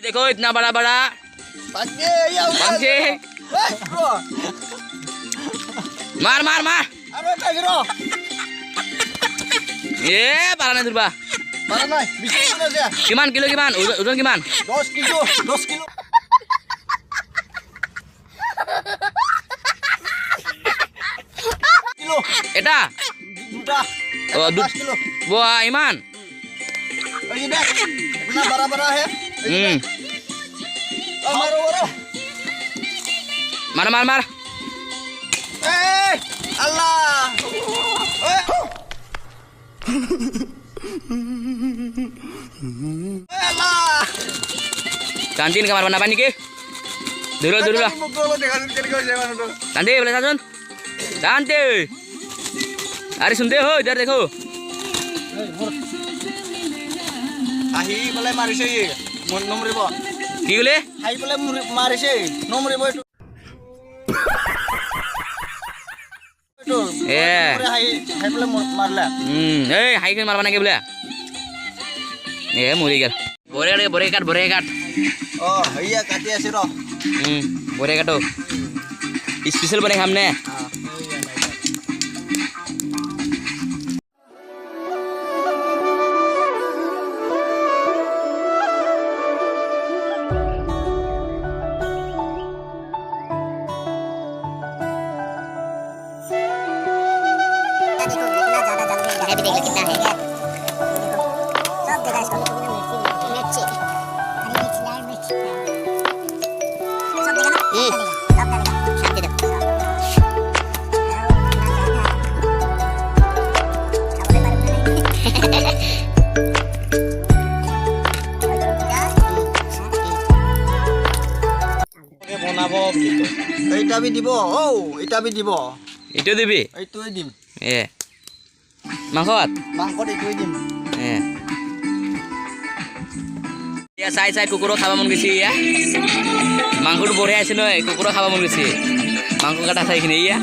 देखो इतना बड़ा बड़ा पंखे। मार मार मार ये पारा नहीं दुर्बा किमान किलो किमान ओজন किमान 10 किलो 10 किलो किलो এটা দুটা ও 10 किलो বাহ ইমান ये देख इतना बड़ा बड़ा है मारो मारो मार मार मार ए अल्लाह अल्लाह Kantin kamar mana nih ke? Dulu dulu lah. Kantin boleh sasun. Kantin. Aris sunde ho, इधर देखो. আহি বলে মারিছে মন নমরিব কি বলে? আহি বলে মারিছে নমরিব একটু এ হাই হাই বলে মারলা এই হাই কে মারবা নাকি বলে? এ মরি গেল। বরে কাট। ও হইয়া কাটি আছে র বরে কাটো। স্পেশাল বনে খামনে। বনাব এইটা বি দিব ও এটা বি দিব এটো দিবি? এইটোই দিম এ মাংসত এইটোই দিম ইয়া চাই কুকুৰো খাব মন গৈছে ইয়া মাংসটো বঢ়িয়া আছে নহয় কুকুৰো খাব মন গৈছে মাংস কাটা চাইখিনি ইয়া